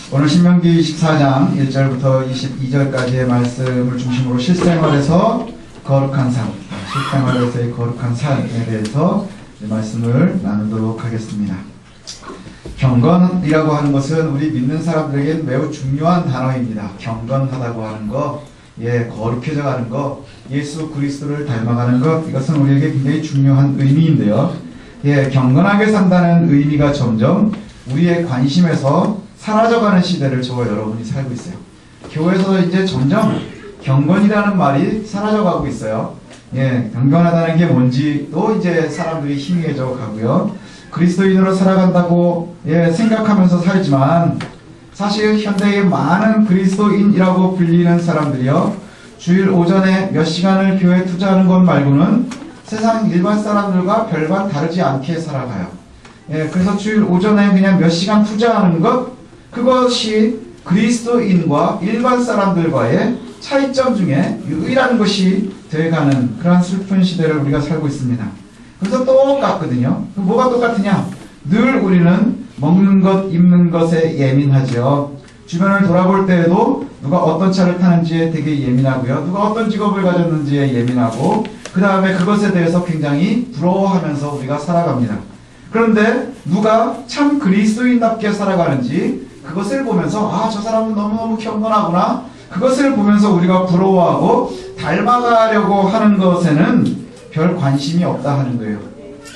오늘 신명기 14장 1절부터 22절까지의 말씀을 중심으로 실생활에서 거룩한 삶, 실생활에서의 거룩한 삶에 대해서 말씀을 나누도록 하겠습니다. 경건이라고 하는 것은 우리 믿는 사람들에게 매우 중요한 단어입니다. 경건하다고 하는 것, 거룩해져 가는 것, 예수 그리스도를 닮아가는 것, 이것은 우리에게 굉장히 중요한 의미인데요. 경건하게 산다는 의미가 점점 우리의 관심에서 사라져가는 시대를 저와 여러분이 살고 있어요. 교회에서 이제 점점 경건이라는 말이 사라져가고 있어요. 경건하다는 게 뭔지도 이제 사람들이 희미해져 가고요. 그리스도인으로 살아간다고 생각하면서 살지만 사실 현대의 많은 그리스도인이라고 불리는 사람들이요, 주일 오전에 몇 시간을 교회에 투자하는 것 말고는 세상 일반 사람들과 별반 다르지 않게 살아가요. 그래서 주일 오전에 그냥 몇 시간 투자하는 것, 그것이 그리스도인과 일반 사람들과의 차이점 중에 유일한 것이 되어가는 그러한 슬픈 시대를 우리가 살고 있습니다. 그래서 똑같거든요. 뭐가 똑같으냐? 늘 우리는 먹는 것, 입는 것에 예민하죠. 주변을 돌아볼 때에도 누가 어떤 차를 타는지에 되게 예민하고요. 누가 어떤 직업을 가졌는지에 예민하고, 그 다음에 그것에 대해서 굉장히 부러워하면서 우리가 살아갑니다. 그런데 누가 참 그리스도인답게 살아가는지 그것을 보면서 저 사람은 너무너무 경건하구나, 그것을 보면서 우리가 부러워하고 닮아가려고 하는 것에는 별 관심이 없다 하는 거예요.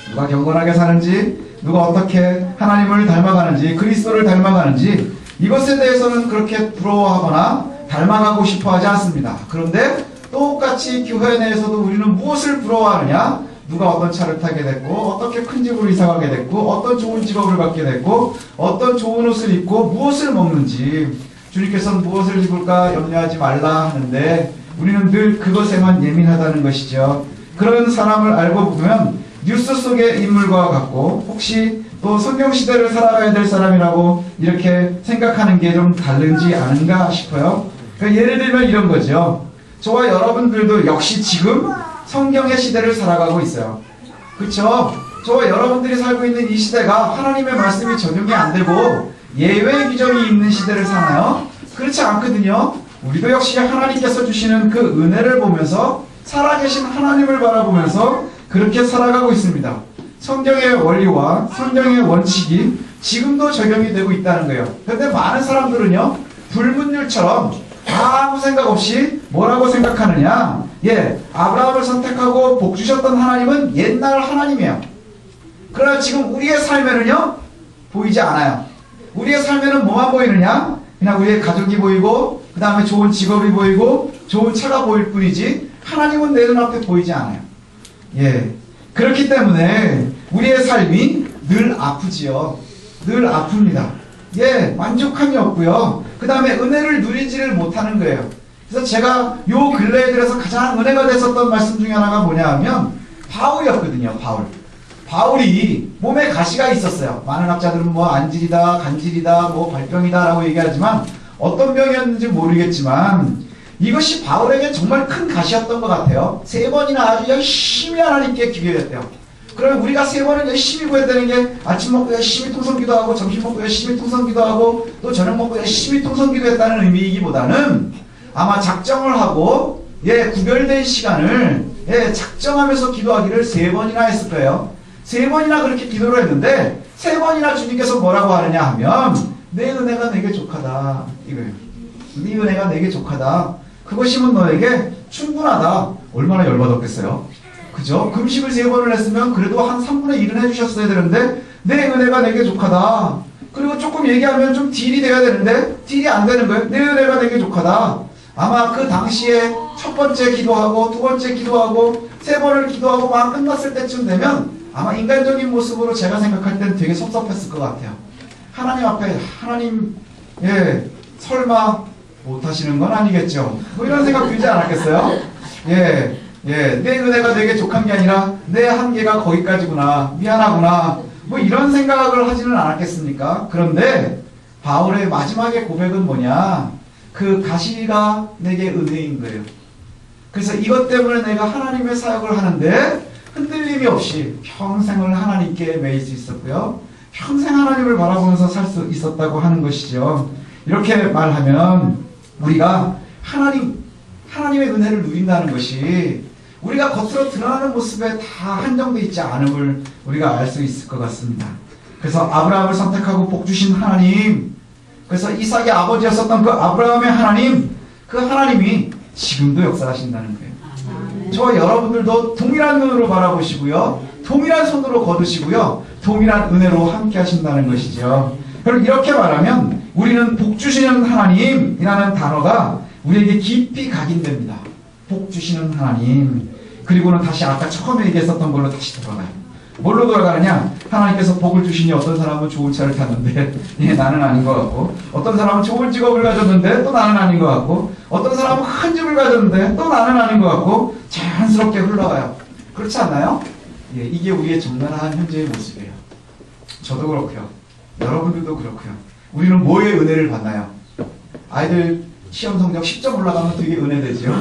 누가 경건하게 사는지, 누가 어떻게 하나님을 닮아가는지, 그리스도를 닮아가는지, 이것에 대해서는 그렇게 부러워하거나 닮아가고 싶어 하지 않습니다. 그런데 똑같이 교회 내에서도 우리는 무엇을 부러워하느냐? 누가 어떤 차를 타게 됐고, 어떻게 큰 집으로 이사가게 됐고, 어떤 좋은 직업을 갖게 됐고, 어떤 좋은 옷을 입고 무엇을 먹는지, 주님께서는 무엇을 입을까 염려하지 말라 하는데 우리는 늘 그것에만 예민하다는 것이죠. 그런 사람을 알고 보면 뉴스 속의 인물과 같고, 혹시 또 성경시대를 살아가야 될 사람이라고 이렇게 생각하는 게 좀 다른지 않은가 싶어요. 그러니까 예를 들면 이런 거죠. 저와 여러분들도 역시 지금 성경의 시대를 살아가고 있어요. 그렇죠? 저와 여러분들이 살고 있는 이 시대가 하나님의 말씀이 적용이 안 되고 예외 규정이 있는 시대를 사나요? 그렇지 않거든요. 우리도 역시 하나님께서 주시는 그 은혜를 보면서, 살아계신 하나님을 바라보면서 그렇게 살아가고 있습니다. 성경의 원리와 성경의 원칙이 지금도 적용이 되고 있다는 거예요. 그런데 많은 사람들은요, 불문율처럼 아무 생각 없이 뭐라고 생각하느냐? 아브라함을 선택하고 복 주셨던 하나님은 옛날 하나님이에요. 그러나 지금 우리의 삶에는요, 보이지 않아요. 우리의 삶에는 뭐만 보이느냐? 그냥 우리의 가족이 보이고, 그 다음에 좋은 직업이 보이고, 좋은 차가 보일 뿐이지 하나님은 내 눈앞에 보이지 않아요. 그렇기 때문에 우리의 삶이 늘 아프지요. 늘 아픕니다. 만족함이 없고요. 그 다음에 은혜를 누리지를 못하는 거예요. 그래서 제가 요 근래에 들어서 가장 은혜가 됐었던 말씀 중에 하나가 뭐냐 하면 바울이었거든요. 바울이 몸에 가시가 있었어요. 많은 학자들은 뭐 안질이다, 간질이다, 뭐 발병이다 라고 얘기하지만 어떤 병이었는지 모르겠지만 이것이 바울에게 정말 큰 가시였던 것 같아요. 3번이나 아주 열심히 하나님께 기도했대요. 그러면 우리가 3번은 열심히 구했다는 게 아침 먹고 열심히 통성기도 하고, 점심 먹고 열심히 통성기도 하고, 또 저녁 먹고 열심히 통성기도 했다는 의미이기보다는 아마 작정을 하고 구별된 시간을 작정하면서 기도하기를 3번이나 했을 거예요. 3번이나 그렇게 기도를 했는데 3번이나 주님께서 뭐라고 하느냐 하면 내 은혜가 내게 족하다 이거예요. 네 은혜가 내게 족하다. 그것이면 너에게 충분하다. 얼마나 열받았겠어요. 그죠? 금식을 3번을 했으면 그래도 한 3분의 1은 해주셨어야 되는데 내 은혜가 내게 족하다. 그리고 조금 얘기하면 좀 딜이 돼야 되는데 딜이 안 되는 거예요. 내 은혜가 내게 족하다. 아마 그 당시에 첫 번째 기도하고 두 번째 기도하고 3번을 기도하고 막 끝났을 때쯤 되면 아마 인간적인 모습으로 제가 생각할 땐 되게 섭섭했을 것 같아요. 하나님 앞에 하나님 설마 못하시는 건 아니겠죠? 뭐 이런 생각 들지 않았겠어요? 내 은혜가 내게 족한 게 아니라 내 한계가 거기까지구나, 미안하구나, 뭐 이런 생각을 하지는 않았겠습니까? 그런데 바울의 마지막의 고백은 뭐냐? 그 가시가 내게 은혜인 거예요. 그래서 이것 때문에 내가 하나님의 사역을 하는데 흔들림이 없이 평생을 하나님께 매일 수 있었고요. 평생 하나님을 바라보면서 살 수 있었다고 하는 것이죠. 이렇게 말하면 우리가 하나님의 은혜를 누린다는 것이 우리가 겉으로 드러나는 모습에 다 한정되어 있지 않음을 우리가 알 수 있을 것 같습니다. 그래서 아브라함을 선택하고 복주신 하나님, 그래서 이삭의 아버지였었던 그 아브라함의 하나님, 그 하나님이 지금도 역사하신다는 거예요. 저와 여러분들도 동일한 눈으로 바라보시고요, 동일한 손으로 거두시고요, 동일한 은혜로 함께 하신다는 것이죠. 그럼 이렇게 말하면 우리는 복주시는 하나님이라는 단어가 우리에게 깊이 각인됩니다. 복주시는 하나님. 그리고는 다시 아까 처음에 얘기했었던 걸로 다시 돌아가요. 뭘로 돌아가느냐? 하나님께서 복을 주시니 어떤 사람은 좋은 차를 탔는데 예, 나는 아닌 것 같고, 어떤 사람은 좋은 직업을 가졌는데 또 나는 아닌 것 같고, 어떤 사람은 큰 집을 가졌는데 또 나는 아닌 것 같고, 자연스럽게 흘러가요. 그렇지 않나요? 예, 이게 우리의 적나라한 현재의 모습이에요. 저도 그렇고요, 여러분들도 그렇고요. 우리는 뭐의 은혜를 받나요? 아이들 시험 성적 10점 올라가면 되게 은혜되죠.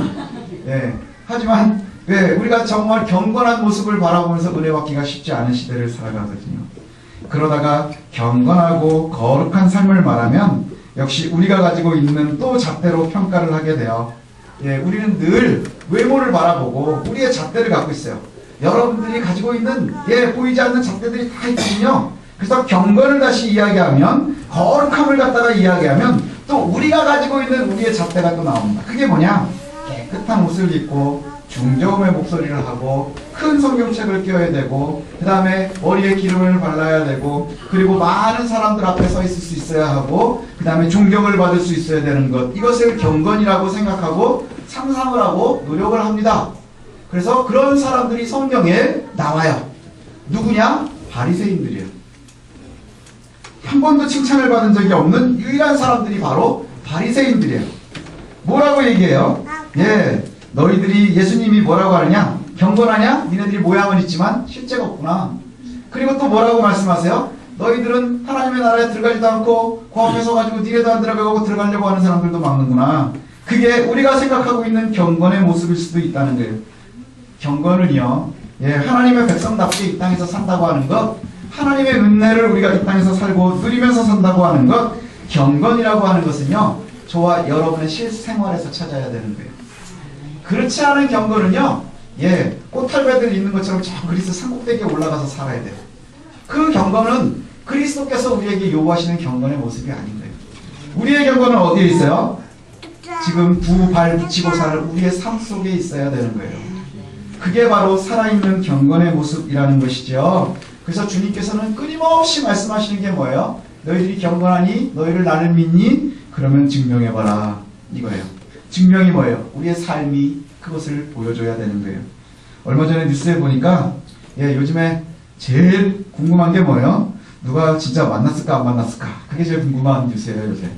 예, 하지만 우리가 정말 경건한 모습을 바라보면서 은혜 받기가 쉽지 않은 시대를 살아가거든요. 그러다가 경건하고 거룩한 삶을 말하면 역시 우리가 가지고 있는 또 잣대로 평가를 하게 돼요. 예, 우리는 늘 외모를 바라보고 우리의 잣대를 갖고 있어요. 여러분들이 가지고 있는 보이지 않는 잣대들이 다 있거든요. 그래서 경건을 다시 이야기하면, 거룩함을 갖다가 이야기하면 또 우리가 가지고 있는 우리의 잣대가 또 나옵니다. 그게 뭐냐? 깨끗한 옷을 입고 중저음의 목소리를 하고 큰 성경책을 껴야 되고, 그 다음에 머리에 기름을 발라야 되고, 그리고 많은 사람들 앞에 서 있을 수 있어야 하고, 그 다음에 존경을 받을 수 있어야 되는 것, 이것을 경건이라고 생각하고 상상을 하고 노력을 합니다. 그래서 그런 사람들이 성경에 나와요. 누구냐? 바리새인들이에요. 한 번도 칭찬을 받은 적이 없는 유일한 사람들이 바로 바리새인들이에요. 뭐라고 얘기해요? 너희들이, 예수님이 뭐라고 하느냐? 경건하냐? 니네들이 모양은 있지만 실제가 없구나. 그리고 또 뭐라고 말씀하세요? 너희들은 하나님의 나라에 들어가지도 않고 그 앞에 서가지고 니네도 안 들어가고 들어가려고 하는 사람들도 막는구나. 그게 우리가 생각하고 있는 경건의 모습일 수도 있다는 거예요. 경건은요, 하나님의 백성답게 이 땅에서 산다고 하는 것, 하나님의 은혜를 우리가 이 땅에서 살고 누리면서 산다고 하는 것, 경건이라고 하는 것은요, 저와 여러분의 실생활에서 찾아야 되는 거예요. 그렇지 않은 경건은요, 꽃탈배들 있는 것처럼 저 그리스 산꼭대기에 올라가서 살아야 돼요. 그 경건은 그리스도께서 우리에게 요구하시는 경건의 모습이 아닌 거예요. 우리의 경건은 어디에 있어요? 지금 두 발 붙이고 사는 우리의 삶 속에 있어야 되는 거예요. 그게 바로 살아있는 경건의 모습이라는 것이죠. 그래서 주님께서는 끊임없이 말씀하시는 게 뭐예요? 너희들이 경건하니? 너희를 나를 믿니? 그러면 증명해봐라. 이거예요. 증명이 뭐예요? 우리의 삶이 그것을 보여줘야 되는 거예요. 얼마 전에 뉴스에 보니까 요즘에 제일 궁금한 게 뭐예요? 누가 진짜 만났을까 안 만났을까? 그게 제일 궁금한 뉴스예요, 요새.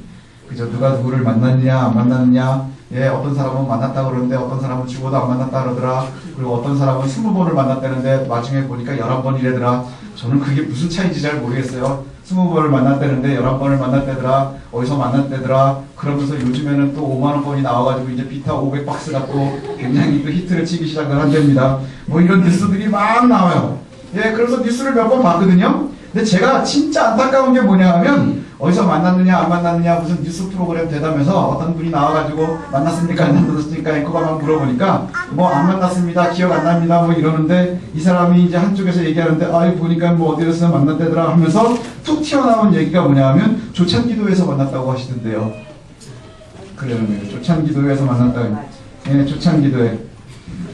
그죠? 누가 누구를 만났느냐 안 만났느냐. 어떤 사람은 만났다 그러는데 어떤 사람은 죽어도 안 만났다 그러더라. 그리고 어떤 사람은 20번을 만났다는데 나중에 보니까 11번이래더라. 저는 그게 무슨 차이인지 잘 모르겠어요. 20번을 만났다는데 11번을 만났다더라. 어디서 만났다더라. 그러면서 요즘에는 또 5만 원권이 나와가지고 이제 비타 500박스 갖고 굉장히 또 히트를 치기 시작을 한답니다. 뭐 이런 뉴스들이 막 나와요. 그래서 뉴스를 몇 번 봤거든요. 근데 제가 진짜 안타까운 게 뭐냐 하면, 어디서 만났느냐 안 만났느냐 무슨 뉴스 프로그램 대담해서 어떤 분이 나와가지고 만났습니까 안 만났습니까 앵커가 물어보니까 뭐 안 만났습니다, 기억 안 납니다, 뭐 이러는데, 이 사람이 이제 한쪽에서 얘기하는데 보니까 뭐 어디서 만났대더라 하면서 툭 튀어나온 얘기가 뭐냐 하면 조찬기도회에서 만났다고 하시던데요. 그러는 거예요. 조찬기도회에서 만났다고. 조찬기도회.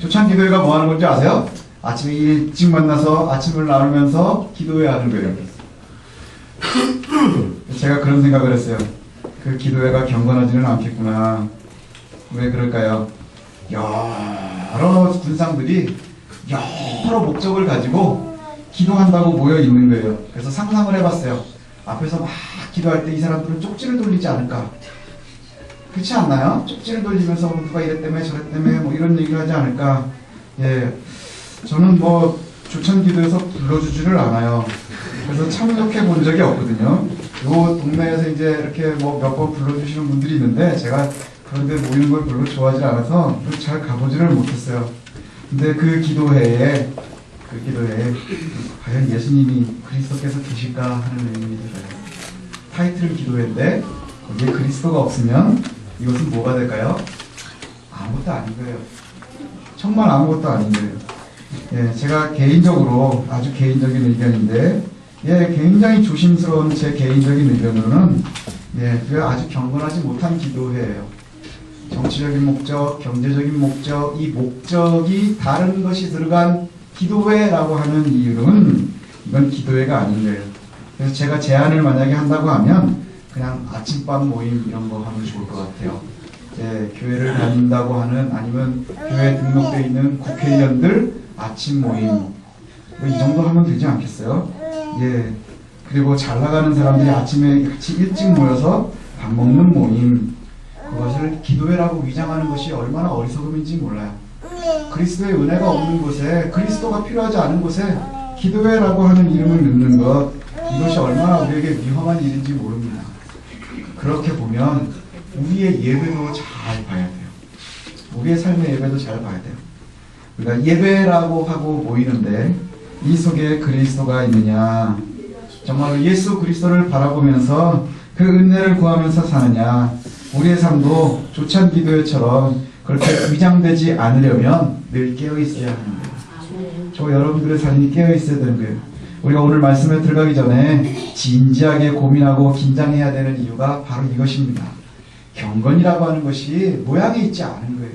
조찬기도회가 뭐 하는 건지 아세요? 아침에 일찍 만나서 아침을 나누면서 기도회 하는 거예요. 제가 그런 생각을 했어요. 그 기도회가 경건하지는 않겠구나. 왜 그럴까요? 여러 군상들이 여러 목적을 가지고 기도한다고 모여 있는 거예요. 그래서 상상을 해봤어요. 앞에서 막 기도할 때 이 사람들은 쪽지를 돌리지 않을까? 그렇지 않나요? 쪽지를 돌리면서 누가 이랬다며 저랬다며 뭐 이런 얘기를 하지 않을까? 저는 뭐 조찬기도에서 불러주지를 않아요. 그래서 참석해 본 적이 없거든요. 요 동네에서 이제 이렇게 뭐 몇 번 불러주시는 분들이 있는데, 제가 그런데 모이는 걸 별로 좋아하지 않아서 잘 가보지를 못했어요. 근데 그 기도회에 과연 예수님이 그리스도께서 계실까 하는 의문이 들어요. 타이틀은 기도회인데 거기에 그리스도가 없으면 이것은 뭐가 될까요? 아무것도 아닌 거예요. 정말 아무것도 아닌 거예요. 예, 제가 개인적으로 아주 개인적인 의견인데, 예, 굉장히 조심스러운 제 개인적인 의견으로는, 예, 그 아주 경건하지 못한 기도회예요. 정치적인 목적, 경제적인 목적, 이 목적이 다른 것이 들어간 기도회라고 하는 이유는 이건 기도회가 아닌 거예요. 그래서 제가 제안을 만약에 한다고 하면 그냥 아침밥 모임 이런 거 하면 좋을 것 같아요. 예, 교회를 다닌다고 하는 아니면 교회에 등록되어 있는 국회의원들 아침 모임 뭐 이 정도 하면 되지 않겠어요? 예, 그리고 잘 나가는 사람들이 아침에 같이 일찍 모여서 밥 먹는 모임, 그것을 기도회라고 위장하는 것이 얼마나 어리석음인지 몰라요. 그리스도의 은혜가 없는 곳에, 그리스도가 필요하지 않은 곳에 기도회라고 하는 이름을 넣는 것, 이것이 얼마나 우리에게 위험한 일인지 모릅니다. 그렇게 보면 우리의 예배도 잘 봐야 돼요. 우리의 삶의 예배도 잘 봐야 돼요. 우리가 예배라고 하고 모이는데 이 속에 그리스도가 있느냐, 정말로 예수 그리스도를 바라보면서 그 은혜를 구하면서 사느냐, 우리의 삶도 조찬 기도회처럼 그렇게 위장되지 않으려면 늘 깨어있어야 하는 거예요. 저 여러분들의 삶이 깨어있어야 되는 거예요. 우리가 오늘 말씀에 들어가기 전에 진지하게 고민하고 긴장해야 되는 이유가 바로 이것입니다. 경건이라고 하는 것이 모양에 있지 않은 거예요.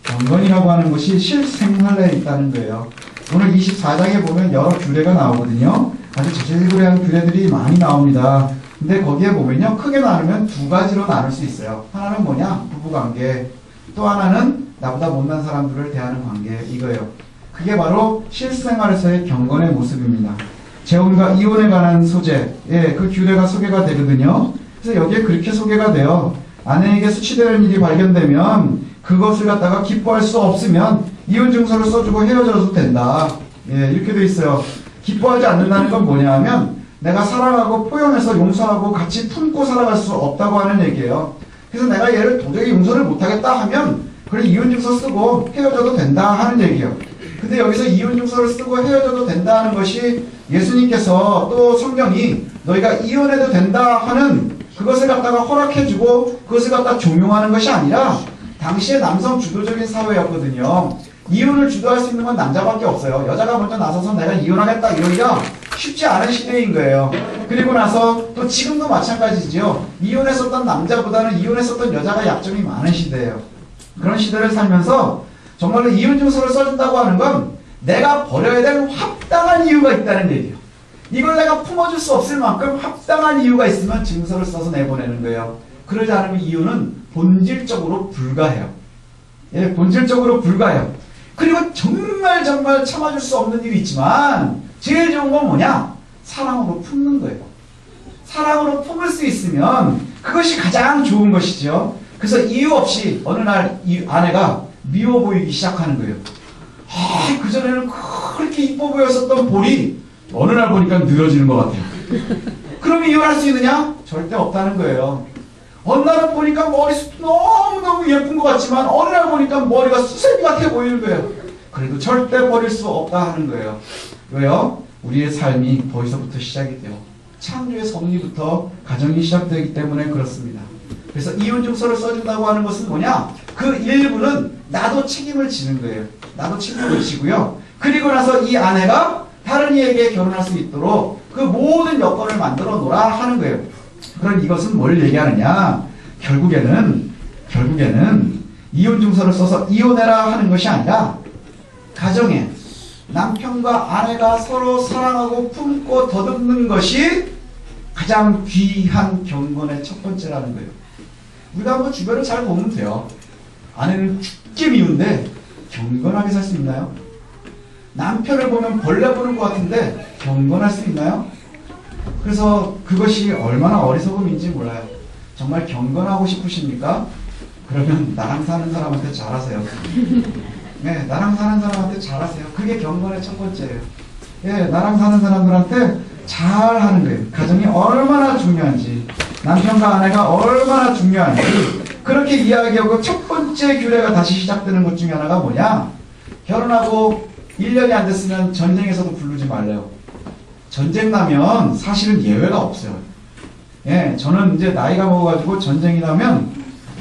경건이라고 하는 것이 실생활에 있다는 거예요. 오늘 24장에 보면 여러 규례가 나오거든요. 아주 자세히한 규례들이 많이 나옵니다. 근데 거기에 보면요, 크게 나누면 두 가지로 나눌 수 있어요. 하나는 뭐냐? 부부관계. 또 하나는 나보다 못난 사람들을 대하는 관계, 이거예요. 그게 바로 실생활에서의 경건의 모습입니다. 재혼과 이혼에 관한 소재, 예, 그 규례가 소개가 되거든요. 그래서 여기에 그렇게 소개가 돼요. 아내에게 수치되는 일이 발견되면 그것을 갖다가 기뻐할 수 없으면 이혼 증서를 써주고 헤어져도 된다. 예, 이렇게 돼 있어요. 기뻐하지 않는다는 건 뭐냐 하면 내가 사랑하고 포용해서 용서하고 같이 품고 살아갈 수 없다고 하는 얘기예요. 그래서 내가 얘를 도저히 용서를 못하겠다 하면 그래 이혼 증서 쓰고 헤어져도 된다 하는 얘기예요. 근데 여기서 이혼 증서를 쓰고 헤어져도 된다 하는 것이 예수님께서 또 성경이 너희가 이혼해도 된다 하는 그것을 갖다가 허락해주고 그것을 갖다 종용하는 것이 아니라 당시에 남성 주도적인 사회였거든요. 이혼을 주도할 수 있는 건 남자밖에 없어요. 여자가 먼저 나서서 내가 이혼하겠다 이러기가 쉽지 않은 시대인 거예요. 그리고 나서 또 지금도 마찬가지죠. 이혼했었던 남자보다는 이혼했었던 여자가 약점이 많은 시대예요. 그런 시대를 살면서 정말로 이혼 증서를 써준다고 하는 건 내가 버려야 될 합당한 이유가 있다는 얘기예요. 이걸 내가 품어줄 수 없을 만큼 합당한 이유가 있으면 증서를 써서 내보내는 거예요. 그러지 않으면 이유는 본질적으로 불가해요. 예, 본질적으로 불가해요. 그리고 정말 참아줄 수 없는 일이 있지만 제일 좋은 건 뭐냐? 사랑으로 품는 거예요. 사랑으로 품을 수 있으면 그것이 가장 좋은 것이죠. 그래서 이유 없이 어느 날 이 아내가 미워 보이기 시작하는 거예요. 아, 그전에는 그렇게 이뻐 보였었던 볼이 어느 날 보니까 늘어지는 것 같아요. 그러면 이혼할 수 있느냐? 절대 없다는 거예요. 어느 날은 보니까 머리숱 너무너무 예쁜 것 같지만 어느 날 보니까 머리가 수세미 같아 보이는 거예요. 그래도 절대 버릴 수 없다 하는 거예요. 왜요? 우리의 삶이 거기서부터 시작이 돼요. 창조의 섭리부터 가정이 시작되기 때문에 그렇습니다. 그래서 이혼 증서를 써준다고 하는 것은 뭐냐? 그 일부는 나도 책임을 지는 거예요. 나도 책임을 지고요. 그리고 나서 이 아내가 다른 이에게 결혼할 수 있도록 그 모든 여건을 만들어 놓으라 하는 거예요. 그럼 이것은 뭘 얘기하느냐? 결국에는 이혼 증서를 써서 이혼해라 하는 것이 아니라 가정에 남편과 아내가 서로 사랑하고 품고 더듬는 것이 가장 귀한 경건의 첫 번째라는 거예요. 우리가 한번 주변을 잘 보면 돼요. 아내는 죽게 미운데 경건하게 살 수 있나요? 남편을 보면 벌레 보는 것 같은데 경건할 수 있나요? 그래서 그것이 얼마나 어리석음인지 몰라요. 정말 경건하고 싶으십니까? 그러면 나랑 사는 사람한테 잘하세요. 네, 나랑 사는 사람한테 잘하세요. 그게 경건의 첫 번째예요. 예, 나랑 사는 사람들한테 잘하는 거예요. 가정이 얼마나 중요한지, 남편과 아내가 얼마나 중요한지 그렇게 이야기하고 첫 번째 규례가 다시 시작되는 것 중에 하나가 뭐냐? 결혼하고 1년이 안 됐으면 전쟁에서도 부르지 말래요. 전쟁 나면 사실은 예외가 없어요. 예, 저는 이제 나이가 먹어가지고 전쟁이 나면,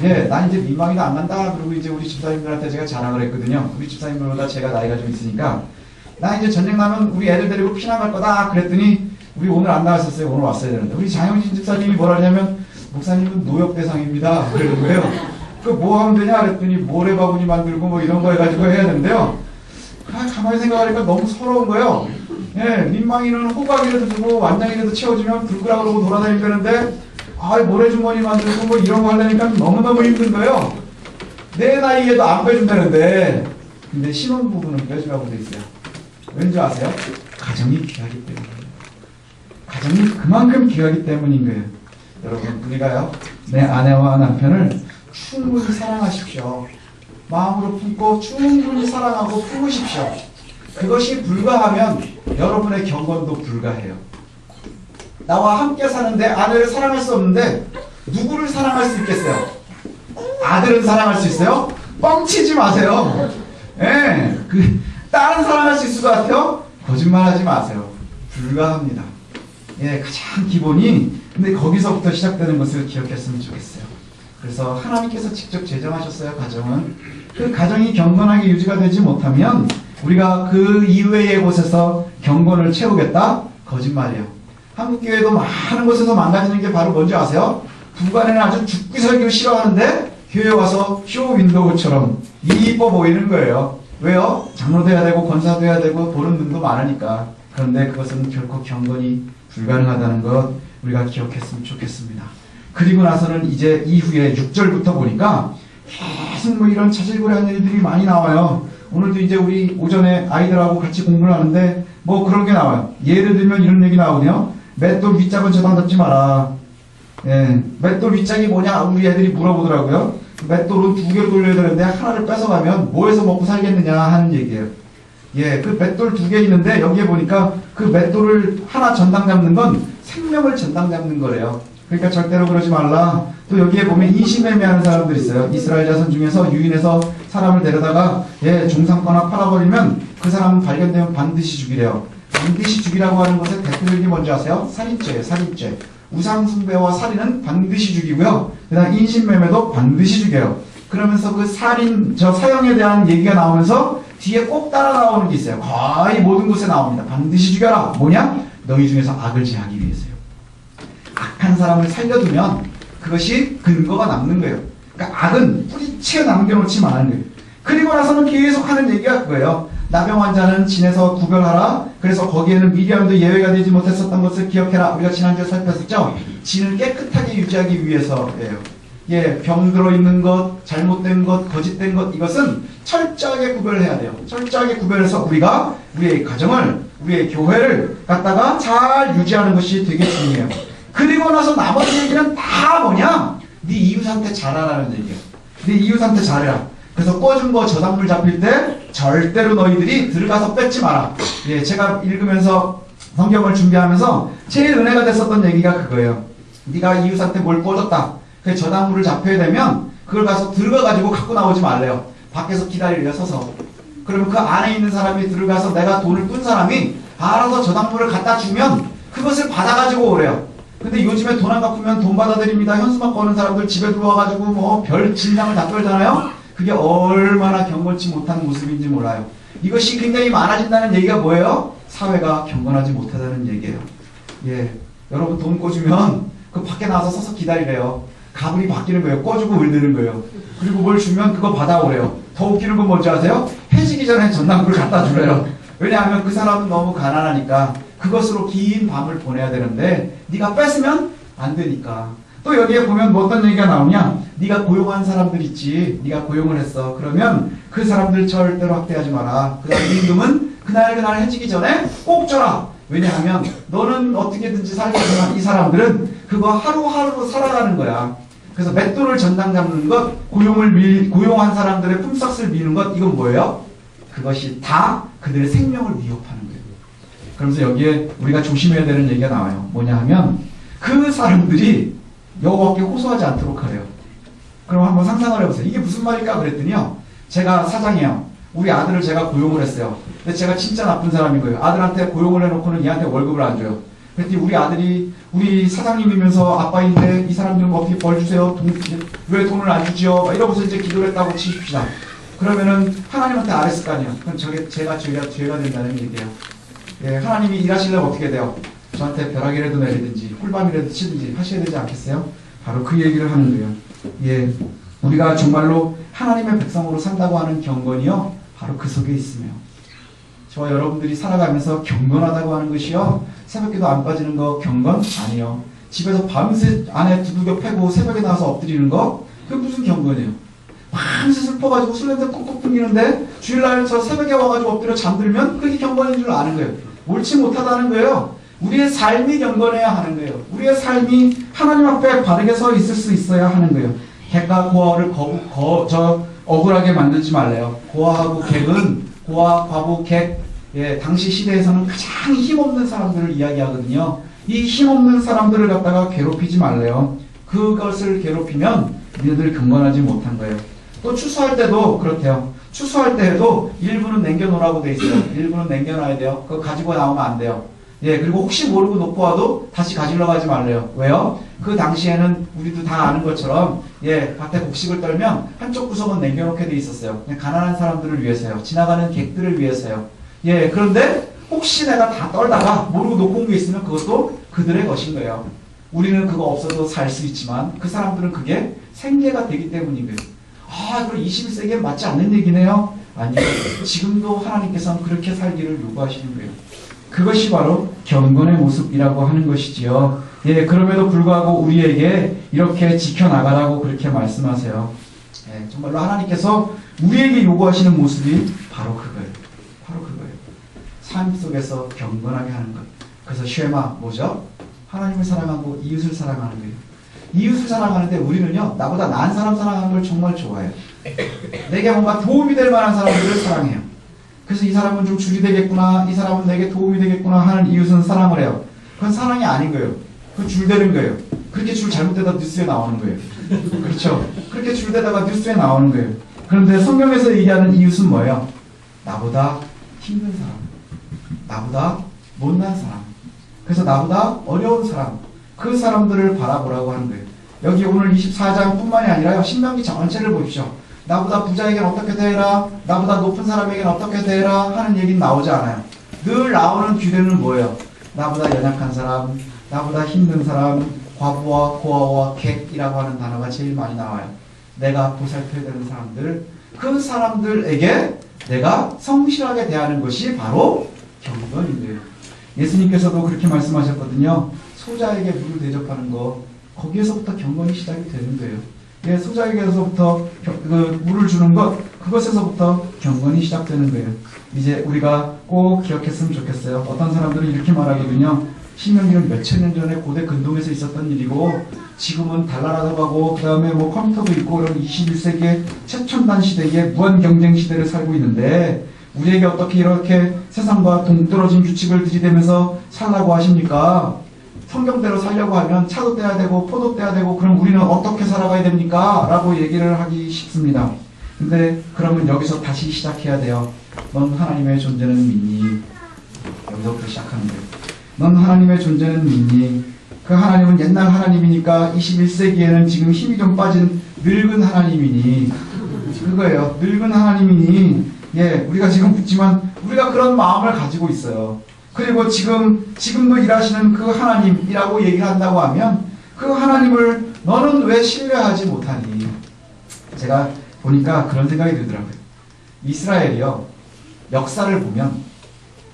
예, 난 이제 민망이도 안 난다. 그리고 이제 우리 집사님들한테 제가 자랑을 했거든요. 우리 집사님들보다 제가 나이가 좀 있으니까. 나 이제 전쟁 나면 우리 애들 데리고 피난 갈 거다. 그랬더니, 우리 오늘 안 나왔었어요. 오늘 왔어야 되는데. 우리 장영진 집사님이 뭐라 하냐면, 목사님은 노역 대상입니다. 그러는 거예요. 그 뭐 하면 되냐? 그랬더니, 모래바구니 만들고 뭐 이런 거 해가지고 해야 되는데요. 가만히 생각하니까 너무 서러운 거예요. 예, 민망이는 호박이라도 주고 완장이라도 채워주면 불끄라 그러고 돌아다니면 되는데, 모래주머니 만들고 뭐 이런 거 하려니까 너무너무 힘든 거예요. 내 나이에도 안 빼준다는데, 근데 신혼부부는 빼주라고 돼 있어요. 왠지 아세요? 가정이 귀하기 때문이에요. 가정이 그만큼 귀하기 때문인 거예요. 여러분, 우리가요, 내 아내와 남편을 충분히 사랑하십시오. 마음으로 품고 충분히 사랑하고 품으십시오. 그것이 불가하면 여러분의 경건도 불가해요. 나와 함께 사는데 아내를 사랑할 수 없는데 누구를 사랑할 수 있겠어요? 아들은 사랑할 수 있어요? 뻥치지 마세요. 예, 딸은 사랑할 수 있을 것 같아요? 거짓말하지 마세요. 불가합니다. 예, 가장 기본이 근데 거기서부터 시작되는 것을 기억했으면 좋겠어요. 그래서 하나님께서 직접 제정하셨어요. 가정은. 그 가정이 경건하게 유지가 되지 못하면 우리가 그 이외의 곳에서 경건을 채우겠다? 거짓말이에요. 한국교회도 많은 곳에서 망가지는 게 바로 뭔지 아세요? 부관에는 아주 죽기 살기를 싫어하는데 교회 와서 쇼 윈도우처럼 이뻐 보이는 거예요. 왜요? 장로도 해야 되고 권사도 해야 되고 보는 눈도 많으니까. 그런데 그것은 결코 경건이 불가능하다는 것 우리가 기억했으면 좋겠습니다. 그리고 나서는 이제 이후에 6절부터 보니까 계속 뭐 이런 자질구레한 일들이 많이 나와요. 오늘도 이제 우리 오전에 아이들하고 같이 공부를 하는데 뭐 그런 게 나와요. 예를 들면 이런 얘기 나오네요. 맷돌 윗짝은 저당 덮지 마라. 예, 맷돌 윗짝이 뭐냐 우리 애들이 물어보더라고요. 맷돌은 2개로 돌려야 되는데 하나를 뺏어가면 뭐해서 먹고 살겠느냐 하는 얘기예요. 예, 그 맷돌 2개 있는데 여기에 보니까 그 맷돌을 하나 전당 잡는 건 생명을 전당 잡는 거래요. 그러니까 절대로 그러지 말라. 또 여기에 보면 인신매매하는 사람들 있어요. 이스라엘 자손 중에서 유인해서 사람을 데려다가 종상거나 팔아버리면 그 사람은 발견되면 반드시 죽이래요. 반드시 죽이라고 하는 것의 대표적인 게 뭔지 아세요? 살인죄예요. 살인죄. 우상숭배와 살인은 반드시 죽이고요. 그다음 인신매매도 반드시 죽여요. 그러면서 그 살인, 사형에 대한 얘기가 나오면서 뒤에 꼭 따라 나오는 게 있어요. 거의 모든 곳에 나옵니다. 반드시 죽여라. 뭐냐? 너희 중에서 악을 제하기 위해서요. 악한 사람을 살려두면 그것이 근거가 남는 거예요. 그러니까 악은 뿌리채 남겨놓지 말라는 거예요. 그리고 나서는 계속 하는 얘기가 그거예요. 나병 환자는 진에서 구별하라. 그래서 거기에는 미리암도 예외가 되지 못했었던 것을 기억해라. 우리가 지난주에 살폈었죠. 진을 깨끗하게 유지하기 위해서예요. 예, 병 들어있는 것, 잘못된 것, 거짓된 것, 이것은 철저하게 구별해야 돼요. 철저하게 구별해서 우리가 우리의 가정을, 우리의 교회를 갖다가 잘 유지하는 것이 되게 중요해요. 그리고 나서 나머지 얘기는 다 뭐냐? 네 이웃한테 잘하라는 얘기예요. 네 이웃한테 잘해라. 그래서 꿔준 거 저작물 잡힐 때 절대로 너희들이 들어가서 뺏지 마라. 예, 제가 읽으면서 성경을 준비하면서 제일 은혜가 됐었던 얘기가 그거예요. 네가 이웃한테 뭘 꿔줬다. 그 저작물을 잡혀야 되면 그걸 가서 들어가가지고 갖고 나오지 말래요. 밖에서 기다리려 서서. 그러면 그 안에 있는 사람이 들어가서 내가 돈을 꾼 사람이 알아서 저작물을 갖다 주면 그것을 받아가지고 오래요. 근데 요즘에 돈 안 갚으면 돈 받아드립니다. 현수막 거는 사람들 집에 들어와가지고 뭐 별 진상을 다 떨잖아요. 그게 얼마나 경건치 못한 모습인지 몰라요. 이것이 굉장히 많아진다는 얘기가 뭐예요? 사회가 경건하지 못하다는 얘기예요. 예, 여러분 돈 꿔주면 그 밖에 나와서 서서 기다리래요. 가불이 바뀌는 거예요. 꿔주고 울드는 거예요. 그리고 뭘 주면 그거 받아오래요. 더 웃기는 건 뭔지 아세요? 해지기 전에 전당불을 갖다 주래요. 왜냐하면 그 사람은 너무 가난하니까 그것으로 긴 밤을 보내야 되는데 네가 뺏으면 안 되니까. 또 여기에 보면 뭐 어떤 얘기가 나오냐? 네가 고용한 사람들 있지. 네가 고용을 했어. 그러면 그 사람들 절대로 학대하지 마라. 그 다음 임금은 그날 해지기 전에 꼭 줘라. 왜냐하면 너는 어떻게든지 살겠지만 이 사람들은 그거 하루하루 살아가는 거야. 그래서 맷돌을 전당 잡는 것, 고용한 사람들의 품삯을 미는 것, 이건 뭐예요? 그것이 다 그들의 생명을 위협하는 거예요. 그러면서 여기에 우리가 조심해야 되는 얘기가 나와요. 뭐냐 하면 그 사람들이 여호와께 호소하지 않도록 하래요. 그럼 한번 상상을 해보세요. 이게 무슨 말일까 그랬더니요. 제가 사장이에요. 우리 아들을 제가 고용을 했어요. 근데 제가 진짜 나쁜 사람인 거예요. 아들한테 고용을 해놓고는 얘한테 월급을 안 줘요. 그랬더니 우리 아들이 우리 사장님이면서 아빠인데 이 사람들은 어떻게 벌 주세요? 왜 돈을 안 주지요? 막 이러고서 이제 기도를 했다고 치십시다. 그러면은 하나님한테 안 했을 거 아니에요. 그럼 제가 죄가 된다는 얘기예요. 예, 하나님이 일하시려면 어떻게 돼요? 저한테 벼락이라도 내리든지 꿀밤이라도 치든지 하셔야 되지 않겠어요? 바로 그 얘기를 하는 거예요. 예, 우리가 정말로 하나님의 백성으로 산다고 하는 경건이요, 바로 그 속에 있으며, 저와 여러분들이 살아가면서 경건하다고 하는 것이요, 새벽기도 안 빠지는 거 경건 아니에요. 집에서 밤새 안에 두들겨 패고 새벽에 나와서 엎드리는 거, 그게 무슨 경건이에요? 밤새 슬퍼가지고 술 냄새 꾹꾹 풍기는데 주일날 저 새벽에 와가지고 엎드려 잠들면 그게 경건인 줄 아는 거예요. 옳지 못하다는 거예요. 우리의 삶이 경건해야 하는 거예요. 우리의 삶이 하나님 앞에 바르게 서 있을 수 있어야 하는 거예요. 객과 고아를 억울하게 만들지 말래요. 고아하고 객은, 고아, 과부, 객, 예, 당시 시대에서는 가장 힘없는 사람들을 이야기하거든요. 이 힘없는 사람들을 갖다가 괴롭히지 말래요. 그것을 괴롭히면 니네들 경건하지 못한 거예요. 또 추수할 때도 그렇대요. 추수할 때에도 일부는 남겨놓으라고 돼 있어요. 일부는 남겨놔야 돼요. 그거 가지고 나오면 안 돼요. 예, 그리고 혹시 모르고 놓고 와도 다시 가지러 가지 말래요. 왜요? 그 당시에는 우리도 다 아는 것처럼, 예, 밭에 곡식을 떨면 한쪽 구석은 남겨놓게 돼 있었어요. 그냥 가난한 사람들을 위해서요. 지나가는 객들을 위해서요. 예, 그런데 혹시 내가 다 떨다가 모르고 놓고 온 게 있으면 그것도 그들의 것인 거예요. 우리는 그거 없어도 살 수 있지만 그 사람들은 그게 생계가 되기 때문인 거예요. 아, 그럼 21세기에 맞지 않는 얘기네요? 아니요. 지금도 하나님께서는 그렇게 살기를 요구하시는 거예요. 그것이 바로 경건의 모습이라고 하는 것이지요. 예, 그럼에도 불구하고 우리에게 이렇게 지켜나가라고 그렇게 말씀하세요. 예, 정말로 하나님께서 우리에게 요구하시는 모습이 바로 그거예요. 바로 그거예요. 삶 속에서 경건하게 하는 것. 그래서 쉐마, 뭐죠? 하나님을 사랑하고 이웃을 사랑하는 거예요. 이웃을 사랑하는데 우리는요, 나보다 나은 사람 사랑하는 걸 정말 좋아해요. 내게 뭔가 도움이 될 만한 사람들을 사랑해요. 그래서 이 사람은 좀 줄이 되겠구나, 이 사람은 내게 도움이 되겠구나 하는 이웃은 사랑을 해요. 그건 사랑이 아닌 거예요. 그건 줄 대는 거예요. 그렇게 줄 잘못되다 뉴스에 나오는 거예요. 그렇죠? 그렇게 줄 대다가 뉴스에 나오는 거예요. 그런데 성경에서 얘기하는 이웃은 뭐예요? 나보다 힘든 사람, 나보다 못난 사람, 그래서 나보다 어려운 사람, 그 사람들을 바라보라고 하는 거예요. 여기 오늘 24장 뿐만이 아니라요, 신명기 전체를 보십시오. 나보다 부자에게는 어떻게 대해라, 나보다 높은 사람에게는 어떻게 대해라 하는 얘기는 나오지 않아요. 늘 나오는 규례는 뭐예요? 나보다 연약한 사람, 나보다 힘든 사람, 과부와 고아와 객이라고 하는 단어가 제일 많이 나와요. 내가 보살펴야 되는 사람들, 그 사람들에게 내가 성실하게 대하는 것이 바로 경건인데요. 예수님께서도 그렇게 말씀하셨거든요. 소자에게 물을 대접하는 거, 거기에서부터 경건이 시작이 되는 거예요. 예, 소자에게서부터 그 물을 주는 것, 그것에서부터 경건이 시작되는 거예요. 이제 우리가 꼭 기억했으면 좋겠어요. 어떤 사람들은 이렇게 말하거든요. 신명기는 몇천 년 전에 고대 근동에서 있었던 일이고 지금은 달나라도 가고 그 다음에 뭐 컴퓨터도 있고 그런 21세기의 최첨단 시대에 무한 경쟁 시대를 살고 있는데 우리에게 어떻게 이렇게 세상과 동떨어진 규칙을 들이대면서 살라고 하십니까? 성경대로 살려고 하면 차도 떼야 되고 포도 떼야 되고 그럼 우리는 어떻게 살아가야 됩니까? 라고 얘기를 하기 쉽습니다. 근데 그러면 여기서 다시 시작해야 돼요. 넌 하나님의 존재는 믿니? 여기서부터 시작하는 거예요. 넌 하나님의 존재는 믿니? 그 하나님은 옛날 하나님이니까 21세기에는 지금 힘이 좀 빠진 늙은 하나님이니? 그거예요. 늙은 하나님이니? 예, 우리가 지금 묻지만 우리가 그런 마음을 가지고 있어요. 그리고 지금도 일하시는 그 하나님이라고 얘기를 한다고 하면 그 하나님을 너는 왜 신뢰하지 못하니? 제가 보니까 그런 생각이 들더라고요. 이스라엘이요, 역사를 보면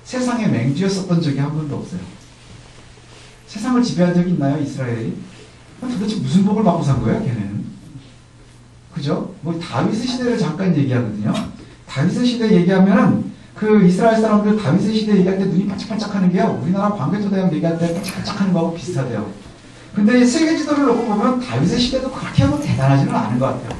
세상의 맹주였었던 적이 한 번도 없어요. 세상을 지배한 적이 있나요, 이스라엘이? 도대체 무슨 복을 받고 산 거예요, 걔네는? 그죠? 뭐 다윗의 시대를 잠깐 얘기하거든요. 다윗의 시대 얘기하면은 그 이스라엘 사람들 다윗의 시대 얘기할 때 눈이 반짝반짝 하는 게요, 우리나라 광개토대왕 얘기할 때 반짝반짝 하는 거하고 비슷하대요. 근데 세계 지도를 놓고 보면 다윗의 시대도 그렇게 하면 대단하지는 않은 것 같아요.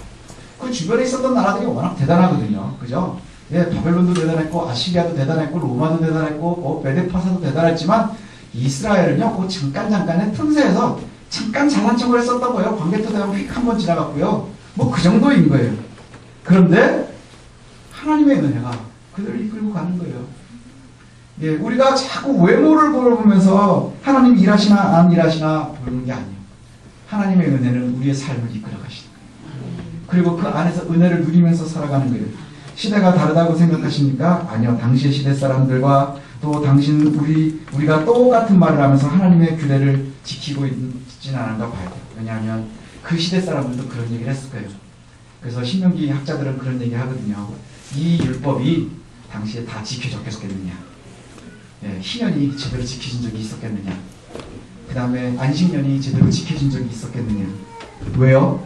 그 주변에 있었던 나라들이 워낙 대단하거든요. 그죠? 예, 바벨론도 대단했고, 아시리아도 대단했고, 로마도 대단했고, 메데파사도 대단했지만, 이스라엘은요, 그 잠깐의 틈새에서 잠깐 잘난 척을 했었던 거예요. 광개토대왕 휙 한번 지나갔고요. 뭐 그 정도인 거예요. 그런데 하나님의 은혜가 그들을 이끌고 가는 거예요. 예, 우리가 자꾸 외모를 보면서 하나님 일하시나 안 일하시나 보는 게 아니에요. 하나님의 은혜는 우리의 삶을 이끌어 가시는 거예요. 그리고 그 안에서 은혜를 누리면서 살아가는 거예요. 시대가 다르다고 생각하십니까? 아니요. 당시의 시대 사람들과 또 우리가 똑같은 말을 하면서 하나님의 규례를 지키고 있지는 않은가 봐야 돼요. 왜냐하면 그 시대 사람들도 그런 얘기를 했을 거예요. 그래서 신명기 학자들은 그런 얘기 하거든요. 이 율법이 당시에 다 지켜졌겠느냐. 예, 희년이 제대로 지켜진 적이 있었겠느냐. 그 다음에 안식년이 제대로 지켜진 적이 있었겠느냐. 왜요?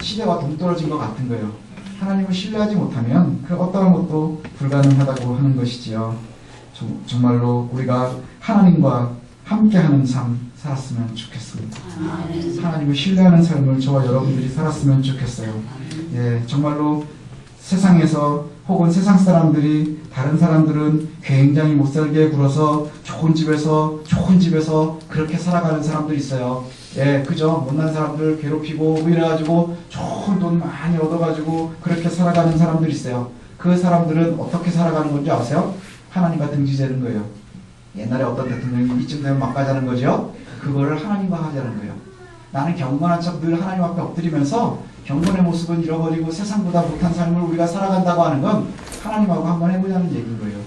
시대와 동떨어진 것 같은 거예요. 하나님을 신뢰하지 못하면 그 어떠한 것도 불가능하다고 하는 것이지요. 정말로 우리가 하나님과 함께하는 삶 살았으면 좋겠습니다. 하나님을 신뢰하는 삶을 저와 여러분들이 살았으면 좋겠어요. 예, 정말로 세상에서 혹은 세상 사람들이 다른 사람들은 굉장히 못살게 굴어서 좋은 집에서 그렇게 살아가는 사람들이 있어요. 예, 그죠? 못난 사람들 괴롭히고 이래가지고 좋은 돈 많이 얻어가지고 그렇게 살아가는 사람들이 있어요. 그 사람들은 어떻게 살아가는 건지 아세요? 하나님과 등지되는 거예요. 옛날에 어떤 대통령이 이쯤 되면 막 가자는 거죠. 그거를 하나님과 하자는 거예요. 나는 경건한 척 늘 하나님 앞에 엎드리면서 경건의 모습은 잃어버리고 세상보다 못한 삶을 우리가 살아간다고 하는 건 하나님하고 한번 해보자는 얘기인 거예요.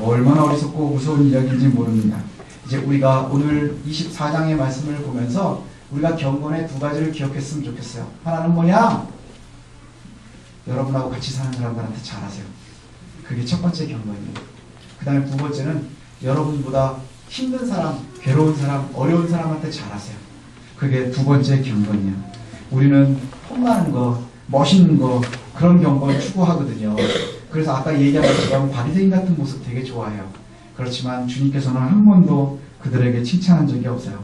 얼마나 어리석고 무서운 이야기인지 모릅니다. 이제 우리가 오늘 24장의 말씀을 보면서 우리가 경건의 두 가지를 기억했으면 좋겠어요. 하나는 뭐냐? 여러분하고 같이 사는 사람들한테 잘하세요. 그게 첫 번째 경건이에요. 그 다음에 두 번째는 여러분보다 힘든 사람, 괴로운 사람, 어려운 사람한테 잘하세요. 그게 두 번째 경건이에요. 우리는 폼나는 거, 멋있는 거, 그런 경건을 추구하거든요. 그래서 아까 얘기한 것처럼 바리새인 같은 모습 되게 좋아해요. 그렇지만 주님께서는 한 번도 그들에게 칭찬한 적이 없어요.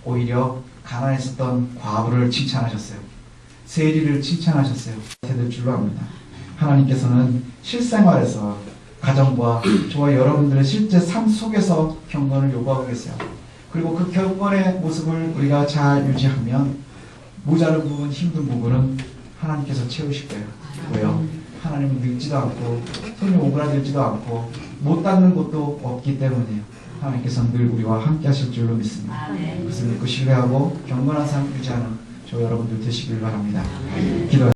오히려 가난했었던 과부를 칭찬하셨어요. 세리를 칭찬하셨어요. 될 줄로 압니다. 하나님께서는 실생활에서 가정과 저와 여러분들의 실제 삶 속에서 경건을 요구하고 계세요. 그리고 그 경건의 모습을 우리가 잘 유지하면 모자른 부분, 힘든 부분은 하나님께서 채우실 거예요. 왜요? 하나님은 늙지도 않고 손이 오그라들지도 않고 못 닦는 것도 없기 때문이에요. 하나님께서는 늘 우리와 함께 하실 줄로 믿습니다. 그것을 믿고 신뢰하고 경건한 삶 유지하는 저 여러분들 되시길 바랍니다. 기도합니다.